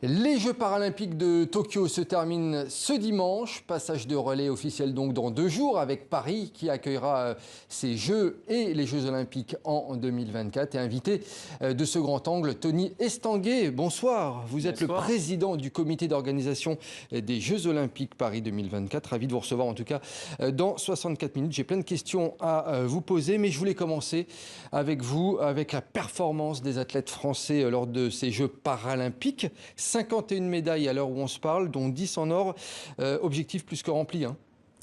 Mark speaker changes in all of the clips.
Speaker 1: Les Jeux paralympiques de Tokyo se terminent ce dimanche. Passage de relais officiel donc dans 2 jours avec Paris qui accueillera ces Jeux et les Jeux olympiques en 2024. Et invité de ce grand angle, Tony Estanguet. Bonsoir, vous êtes le président du comité d'organisation des Jeux olympiques Paris 2024. Ravi de vous recevoir en tout cas dans 64 minutes. J'ai plein de questions à vous poser, mais je voulais commencer avec vous, avec la performance des athlètes français lors de ces Jeux paralympiques. 51 médailles à l'heure où on se parle, dont 10 en or. Objectif plus que rempli.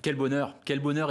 Speaker 2: Quel bonheur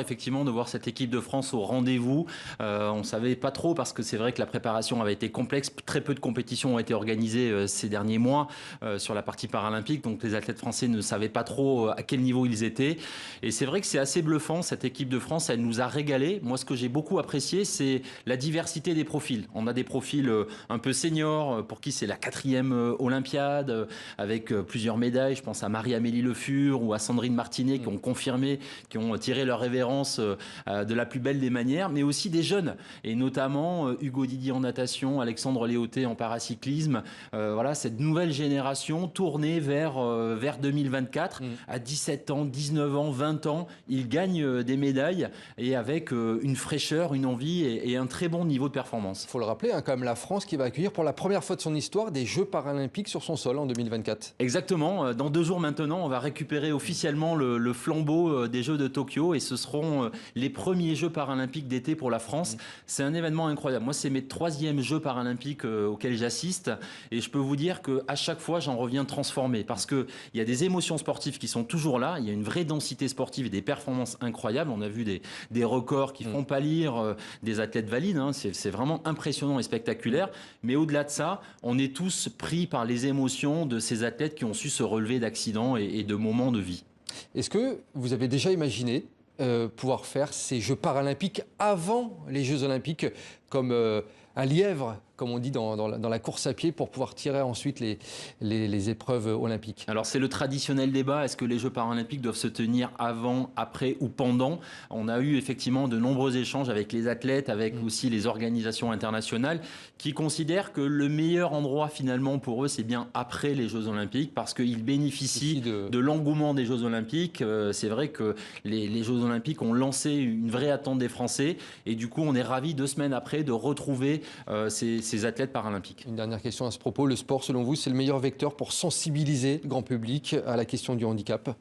Speaker 2: effectivement de voir cette équipe de France au rendez-vous. On ne savait pas trop parce que c'est vrai que la préparation avait été complexe. Très peu de compétitions ont été organisées ces derniers mois sur la partie paralympique. Donc les athlètes français ne savaient pas trop à quel niveau ils étaient. Et c'est vrai que c'est assez bluffant. Cette équipe de France, elle nous a régalé. Moi, ce que j'ai beaucoup apprécié, c'est la diversité des profils. On a des profils un peu seniors pour qui c'est la 4e Olympiade avec plusieurs médailles. Je pense à Marie-Amélie Le Fur ou à Sandrine Martinet qui ont confirmé, qui ont tiré leur révérence de la plus belle des manières, mais aussi des jeunes, et notamment Hugo Didier en natation, Alexandre Léoté en paracyclisme. Voilà, cette nouvelle génération tournée vers 2024. À 17 ans, 19 ans, 20 ans, ils gagnent des médailles et avec une fraîcheur, une envie et un très bon niveau de performance.
Speaker 1: Il faut le rappeler, quand même, la France qui va accueillir pour la première fois de son histoire des Jeux paralympiques sur son sol en 2024.
Speaker 2: Exactement. Dans 2 jours maintenant, on va récupérer officiellement le flambeau des Jeux de Tokyo et ce seront les premiers Jeux paralympiques d'été pour la France. C'est un événement incroyable. Moi, c'est mes 3e Jeux paralympiques auxquels j'assiste et je peux vous dire qu'à chaque fois, j'en reviens transformé parce qu'il y a des émotions sportives qui sont toujours là. Il y a une vraie densité sportive et des performances incroyables. On a vu des records qui font pâlir des athlètes valides. C'est vraiment impressionnant et spectaculaire. Mais au-delà de ça, on est tous pris par les émotions de ces athlètes qui ont su se relever d'accidents et de moments de vie.
Speaker 1: Est-ce que vous avez déjà imaginé pouvoir faire ces Jeux paralympiques avant les Jeux olympiques comme un lièvre, comme on dit dans la course à pied, pour pouvoir tirer ensuite les épreuves olympiques?
Speaker 2: Alors c'est le traditionnel débat, est-ce que les Jeux paralympiques doivent se tenir avant, après ou pendant? On a eu effectivement de nombreux échanges avec les athlètes, avec aussi les organisations internationales qui considèrent que le meilleur endroit finalement pour eux c'est bien après les Jeux olympiques parce qu'ils bénéficient de l'engouement des Jeux olympiques. C'est vrai que les Jeux olympiques ont lancé une vraie attente des Français et du coup on est ravis 2 semaines après de retrouver ces athlètes paralympiques.
Speaker 1: Une dernière question à ce propos. Le sport, selon vous, c'est le meilleur vecteur pour sensibiliser le grand public à la question du handicap?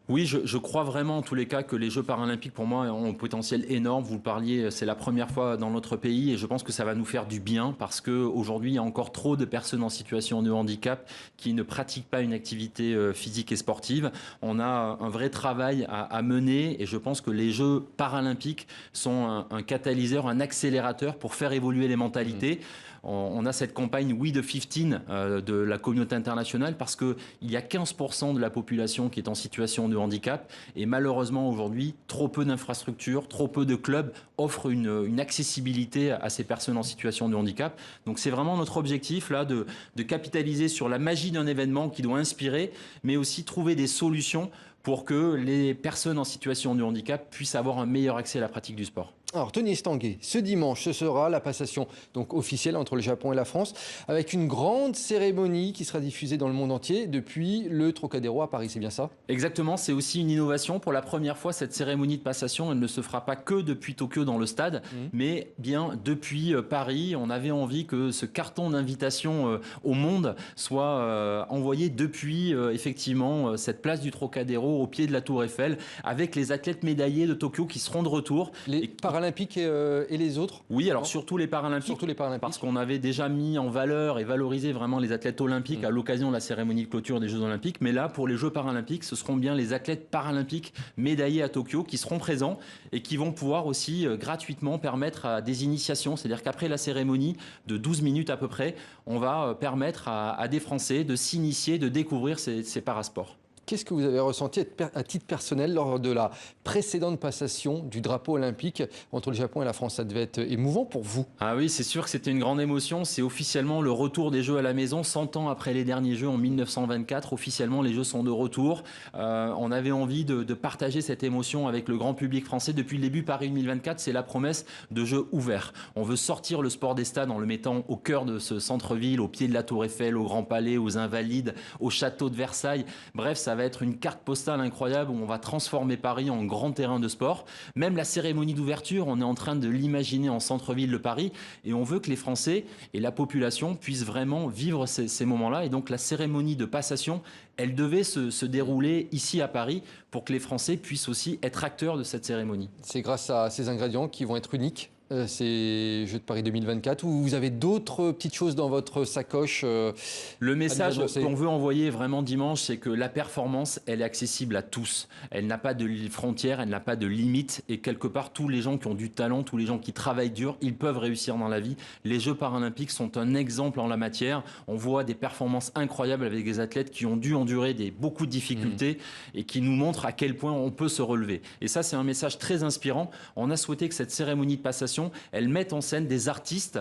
Speaker 2: Oui, je crois vraiment en tous les cas que les Jeux paralympiques pour moi ont un potentiel énorme. Vous le parliez, c'est la première fois dans notre pays et je pense que ça va nous faire du bien parce qu'aujourd'hui il y a encore trop de personnes en situation de handicap qui ne pratiquent pas une activité physique et sportive. On a un vrai travail à mener et je pense que les Jeux paralympiques sont un catalyseur, un accélérateur pour faire évoluer les mentalités. On a cette campagne We the 15 de la communauté internationale parce qu'il y a 15% de la population qui est en situation de handicap et malheureusement aujourd'hui trop peu d'infrastructures, trop peu de clubs offrent une accessibilité à ces personnes en situation de handicap. Donc c'est vraiment notre objectif là de capitaliser sur la magie d'un événement qui doit inspirer mais aussi trouver des solutions pour que les personnes en situation de handicap puissent avoir un meilleur accès à la pratique du sport.
Speaker 1: Alors, Tony Estanguet, ce dimanche, ce sera la passation donc officielle entre le Japon et la France, avec une grande cérémonie qui sera diffusée dans le monde entier depuis le Trocadéro à Paris, c'est bien ça?
Speaker 2: Exactement, c'est aussi une innovation. Pour la première fois, cette cérémonie de passation, elle ne se fera pas que depuis Tokyo dans le stade, mais bien depuis Paris. On avait envie que ce carton d'invitation au monde soit envoyé depuis effectivement cette place du Trocadéro au pied de la Tour Eiffel, avec les athlètes médaillés de Tokyo qui seront de retour.
Speaker 1: Les Paralympiques et les autres?
Speaker 2: Oui, alors surtout les Paralympiques.
Speaker 1: Surtout les Paralympiques.
Speaker 2: Parce qu'on avait déjà mis en valeur et valorisé vraiment les athlètes olympiques à l'occasion de la cérémonie de clôture des Jeux olympiques. Mais là, pour les Jeux paralympiques, ce seront bien les athlètes paralympiques médaillés à Tokyo qui seront présents et qui vont pouvoir aussi gratuitement permettre à des initiations. C'est-à-dire qu'après la cérémonie de 12 minutes à peu près, on va permettre à des Français de s'initier, de découvrir ces parasports.
Speaker 1: Qu'est-ce que vous avez ressenti à titre personnel lors de la précédente passation du drapeau olympique entre le Japon et la France? Ça devait être émouvant pour vous.
Speaker 2: Ah oui, c'est sûr que c'était une grande émotion. C'est officiellement le retour des Jeux à la maison, 100 ans après les derniers Jeux en 1924. Officiellement, les Jeux sont de retour. On avait envie de partager cette émotion avec le grand public français. Depuis le début, Paris 2024, c'est la promesse de Jeux ouverts. On veut sortir le sport des stades en le mettant au cœur de ce centre-ville, au pied de la Tour Eiffel, au Grand Palais, aux Invalides, au château de Versailles. Bref, ça va être une carte postale incroyable où on va transformer Paris en grand terrain de sport. Même la cérémonie d'ouverture, on est en train de l'imaginer en centre-ville de Paris et on veut que les Français et la population puissent vraiment vivre ces moments-là. Et donc la cérémonie de passation, elle devait se dérouler ici à Paris pour que les Français puissent aussi être acteurs de cette cérémonie.
Speaker 1: C'est grâce à ces ingrédients qui vont être uniques, ces Jeux de Paris 2024, ou vous avez d'autres petites choses dans votre sacoche?
Speaker 2: Le message qu'on veut envoyer vraiment dimanche, c'est que la performance, elle est accessible à tous. Elle n'a pas de frontières, elle n'a pas de limites. Et quelque part, tous les gens qui ont du talent, tous les gens qui travaillent dur, ils peuvent réussir dans la vie. Les Jeux paralympiques sont un exemple en la matière. On voit des performances incroyables avec des athlètes qui ont dû endurer beaucoup de difficultés et qui nous montrent à quel point on peut se relever. Et ça, c'est un message très inspirant. On a souhaité que cette cérémonie de passation, elle met en scène des artistes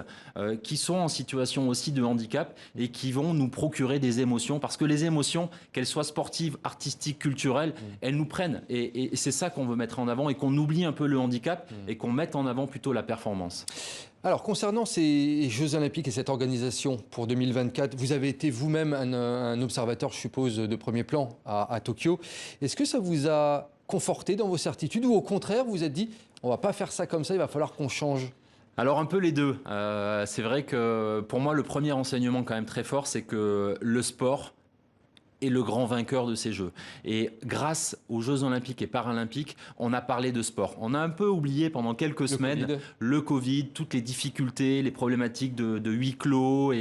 Speaker 2: qui sont en situation aussi de handicap et qui vont nous procurer des émotions, parce que les émotions, qu'elles soient sportives, artistiques, culturelles, elles nous prennent, et c'est ça qu'on veut mettre en avant, et qu'on oublie un peu le handicap et qu'on mette en avant plutôt la performance.
Speaker 1: Alors, concernant ces Jeux Olympiques et cette organisation pour 2024, vous avez été vous-même un observateur, je suppose, de premier plan à Tokyo. Est-ce que ça vous a conforté dans vos certitudes, ou au contraire, vous vous êtes dit, on ne va pas faire ça comme ça, il va falloir qu'on change?
Speaker 2: Alors un peu les deux. C'est vrai que pour moi, le premier enseignement quand même très fort, c'est que le sport est le grand vainqueur de ces Jeux. Et grâce aux Jeux Olympiques et Paralympiques, on a parlé de sport. On a un peu oublié pendant quelques semaines le Covid, toutes les difficultés, les problématiques de huis clos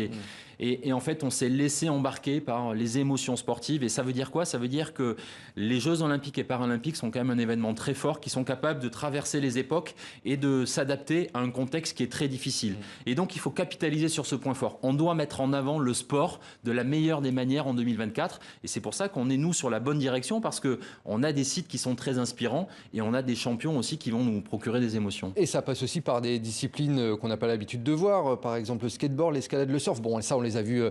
Speaker 2: et en fait, on s'est laissé embarquer par les émotions sportives. Et ça veut dire quoi? Ça veut dire que les Jeux Olympiques et Paralympiques sont quand même un événement très fort, qui sont capables de traverser les époques et de s'adapter à un contexte qui est très difficile. Et donc, il faut capitaliser sur ce point fort. On doit mettre en avant le sport de la meilleure des manières en 2024. Et c'est pour ça qu'on est, nous, sur la bonne direction, parce qu'on a des sites qui sont très inspirants et on a des champions aussi qui vont nous procurer des émotions.
Speaker 1: Et ça passe aussi par des disciplines qu'on n'a pas l'habitude de voir, par exemple le skateboard, l'escalade, le surf. Bon, ça, on les a vus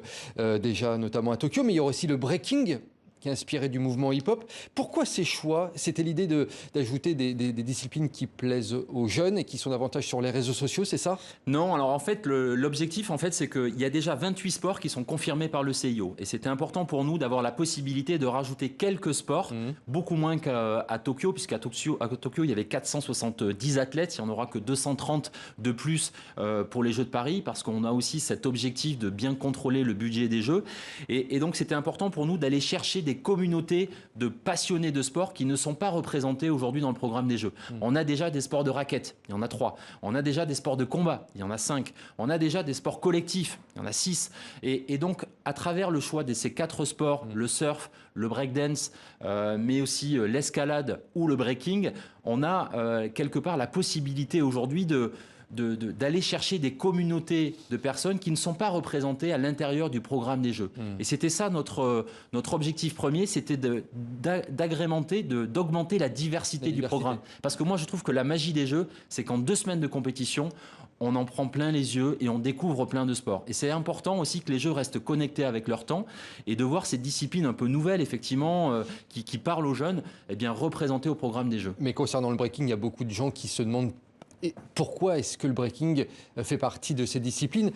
Speaker 1: déjà notamment à Tokyo, mais il y aura aussi le breaking qui est inspiré du mouvement hip-hop. Pourquoi ces choix? C'était l'idée d'ajouter des disciplines qui plaisent aux jeunes et qui sont davantage sur les réseaux sociaux, c'est ça?
Speaker 2: Non, alors en fait, l'objectif, en fait, c'est qu'il y a déjà 28 sports qui sont confirmés par le CIO. Et c'était important pour nous d'avoir la possibilité de rajouter quelques sports, beaucoup moins qu'à Tokyo, puisqu'à Tokyo, il y avait 470 athlètes. Il n'y en aura que 230 de plus pour les Jeux de Paris, parce qu'on a aussi cet objectif de bien contrôler le budget des Jeux. Et donc, c'était important pour nous d'aller chercher des communautés de passionnés de sport qui ne sont pas représentés aujourd'hui dans le programme des Jeux. On a déjà des sports de raquettes, il y en a 3. On a déjà des sports de combat, il y en a 5. On a déjà des sports collectifs, il y en a 6. Et donc, à travers le choix de ces 4 sports, le surf, le breakdance, mais aussi l'escalade ou le breaking, on a quelque part la possibilité aujourd'hui d'aller chercher des communautés de personnes qui ne sont pas représentées à l'intérieur du programme des Jeux. Et c'était ça notre objectif premier, c'était d'agrémenter, d'augmenter la diversité du programme. Parce que moi, je trouve que la magie des Jeux, c'est qu'en 2 semaines de compétition, on en prend plein les yeux et on découvre plein de sports. Et c'est important aussi que les Jeux restent connectés avec leur temps et de voir ces disciplines un peu nouvelles, effectivement, qui parlent aux jeunes, eh bien, représentées au programme des Jeux.
Speaker 1: Mais concernant le breaking, il y a beaucoup de gens qui se demandent et pourquoi est-ce que le breaking fait partie de ces disciplines?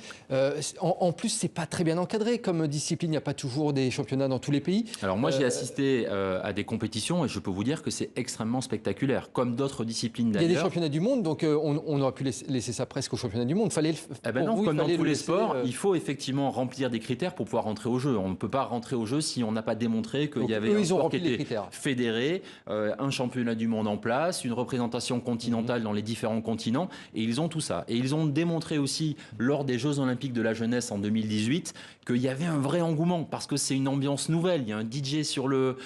Speaker 1: En plus, c'est pas très bien encadré comme discipline. Il n'y a pas toujours des championnats dans tous les pays.
Speaker 2: Alors moi, j'ai assisté à des compétitions et je peux vous dire que c'est extrêmement spectaculaire, comme d'autres disciplines d'ailleurs.
Speaker 1: Il y a des championnats du monde, donc on aurait pu laisser ça presque aux championnats du monde. Fallait
Speaker 2: non, comme dans tous les sports, il faut effectivement remplir des critères pour pouvoir rentrer au jeu. On ne peut pas rentrer au jeu si on n'a pas démontré qu'il y avait un sport qui était fédéré, un championnat du monde en place, une représentation continentale dans les différents continents continent, et ils ont tout ça. Et ils ont démontré aussi, lors des Jeux Olympiques de la jeunesse en 2018, qu'il y avait un vrai engouement, parce que c'est une ambiance nouvelle. Il y a un DJ sur le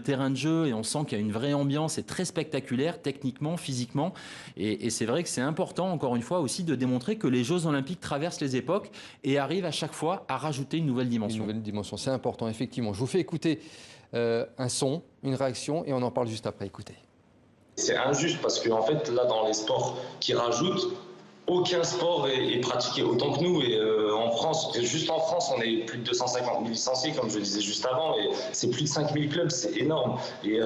Speaker 2: terrain de jeu, et on sent qu'il y a une vraie ambiance, c'est très spectaculaire, techniquement, physiquement. Et c'est vrai que c'est important, encore une fois, aussi de démontrer que les Jeux Olympiques traversent les époques et arrivent à chaque fois à rajouter une nouvelle dimension.
Speaker 1: Une nouvelle dimension, c'est important, effectivement. Je vous fais écouter un son, une réaction, et on en parle juste après. Écoutez.
Speaker 3: C'est injuste parce qu'en fait, là, dans les sports qui rajoutent, aucun sport est pratiqué autant que nous. Et en France, juste en France, on est plus de 250 000 licenciés, comme je le disais juste avant, et c'est plus de 5 000 clubs, c'est énorme. Et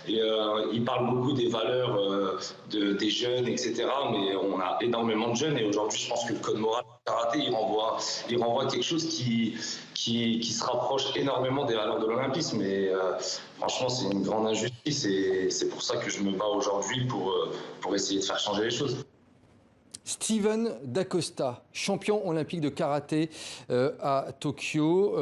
Speaker 3: ils parlent beaucoup des valeurs des jeunes, etc. Mais on a énormément de jeunes, et aujourd'hui, je pense que le code moral du karaté, il renvoie quelque chose qui se rapproche énormément des valeurs de l'olympisme. Et franchement, c'est une grande injustice, et c'est pour ça que je me bats aujourd'hui pour essayer de faire changer les choses.
Speaker 1: Steven Dacosta, champion olympique de karaté à Tokyo,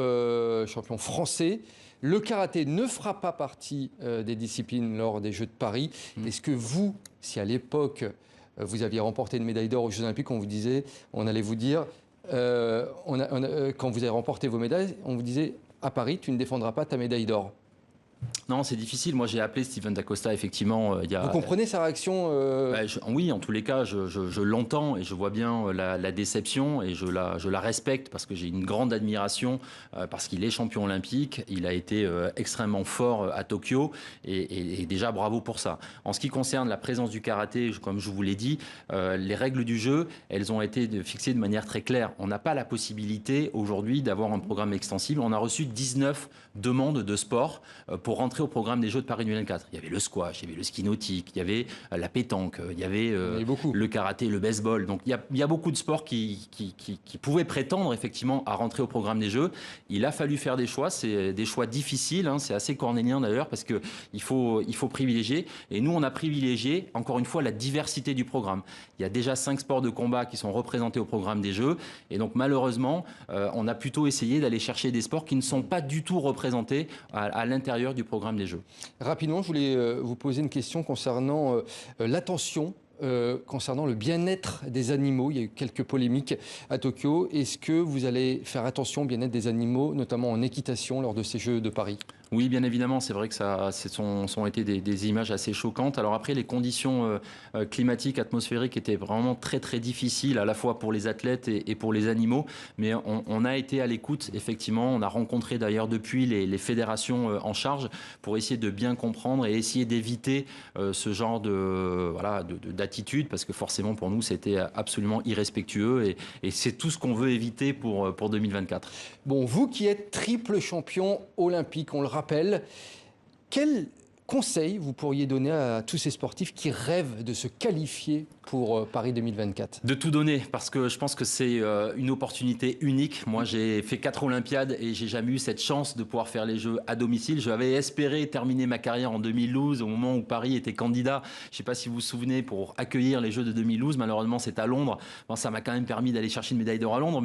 Speaker 1: champion français. Le karaté ne fera pas partie des disciplines lors des Jeux de Paris. Est-ce que vous, si à l'époque vous aviez remporté une médaille d'or aux Jeux Olympiques, on allait vous dire, quand vous avez remporté vos médailles, on vous disait à Paris, tu ne défendras pas ta médaille d'or?
Speaker 2: Non, c'est difficile. Moi, j'ai appelé Steven Dacosta, effectivement.
Speaker 1: Vous comprenez sa réaction
Speaker 2: Oui, en tous les cas, je l'entends et je vois bien la déception, et je la respecte parce que j'ai une grande admiration, parce qu'il est champion olympique. Il a été extrêmement fort à Tokyo, et déjà bravo pour ça. En ce qui concerne la présence du karaté, comme je vous l'ai dit, les règles du jeu, elles ont été fixées de manière très claire. On n'a pas la possibilité aujourd'hui d'avoir un programme extensible. On a reçu 19 demandes de sport pour rentrer au programme des Jeux de Paris 2024. Il y avait le squash, il y avait le ski nautique, il y avait la pétanque, il y avait le karaté, le baseball. Donc il y a beaucoup de sports qui pouvaient prétendre effectivement à rentrer au programme des Jeux. Il a fallu faire des choix, c'est des choix difficiles, hein, c'est assez cornélien d'ailleurs, parce qu'il faut privilégier. Et nous, on a privilégié, encore une fois, la diversité du programme. Il y a déjà 5 sports de combat qui sont représentés au programme des Jeux. Et donc malheureusement, on a plutôt essayé d'aller chercher des sports qui ne sont pas du tout représentés à l'intérieur du programme des Jeux.
Speaker 1: Rapidement, je voulais vous poser une question concernant l'attention, concernant le bien-être des animaux. Il y a eu quelques polémiques à Tokyo. Est-ce que vous allez faire attention au bien-être des animaux, notamment en équitation, lors de ces Jeux de Paris ?
Speaker 2: Oui, bien évidemment, c'est vrai que ça sont été des images assez choquantes. Alors après, les conditions climatiques, atmosphériques étaient vraiment très très difficiles, à la fois pour les athlètes et pour les animaux. Mais on a été à l'écoute, effectivement. On a rencontré d'ailleurs depuis les fédérations en charge pour essayer de bien comprendre et essayer d'éviter ce genre d'attitude, parce que forcément pour nous c'était absolument irrespectueux, et c'est tout ce qu'on veut éviter pour 2024.
Speaker 1: Bon, vous qui êtes triple champion olympique, on le rappelle, quel conseil vous pourriez donner à tous ces sportifs qui rêvent de se qualifier pour Paris 2024?
Speaker 2: De tout donner, parce que je pense que c'est une opportunité unique. Moi, j'ai fait 4 Olympiades et j'ai jamais eu cette chance de pouvoir faire les Jeux à domicile. J'avais espéré terminer ma carrière en 2012, au moment où Paris était candidat. Je ne sais pas si vous vous souvenez, pour accueillir les Jeux de 2012. Malheureusement, c'est à Londres. Bon, ça m'a quand même permis d'aller chercher une médaille d'or à Londres,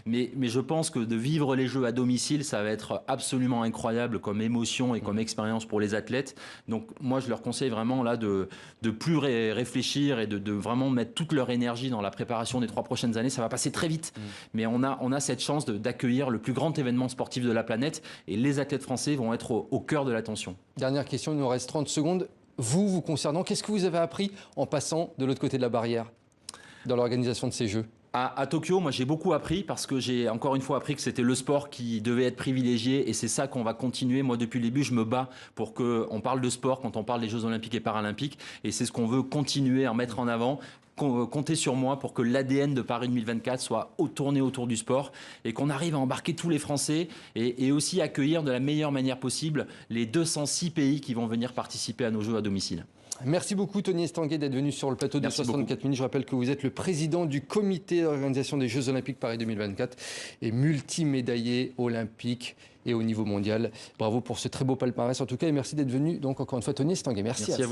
Speaker 2: mais je pense que de vivre les Jeux à domicile, ça va être absolument incroyable comme émotion et comme expérience pour les athlètes. Donc moi, je leur conseille vraiment là de plus réfléchir et de vraiment mettre toute leur énergie dans la préparation des 3 prochaines années. Ça va passer très vite, mais on a cette chance d'accueillir le plus grand événement sportif de la planète, et les athlètes français vont être au cœur de l'attention.
Speaker 1: Dernière question, il nous reste 30 secondes. Vous concernant, qu'est-ce que vous avez appris en passant de l'autre côté de la barrière dans l'organisation de ces Jeux ?
Speaker 2: À Tokyo, moi j'ai beaucoup appris, parce que j'ai encore une fois appris que c'était le sport qui devait être privilégié, et c'est ça qu'on va continuer. Moi depuis le début, je me bats pour qu'on parle de sport quand on parle des Jeux Olympiques et Paralympiques, et c'est ce qu'on veut continuer à mettre en avant. Comptez sur moi pour que l'ADN de Paris 2024 soit tourné autour du sport, et qu'on arrive à embarquer tous les Français, et aussi accueillir de la meilleure manière possible les 206 pays qui vont venir participer à nos Jeux à domicile.
Speaker 1: Merci beaucoup Tony Estanguet d'être venu sur le plateau de 64 minutes. Je rappelle que vous êtes le président du comité d'organisation des Jeux Olympiques Paris 2024 et multimédaillé olympique et au niveau mondial. Bravo pour ce très beau palmarès en tout cas, et merci d'être venu donc encore une fois Tony Estanguet. Merci à vous.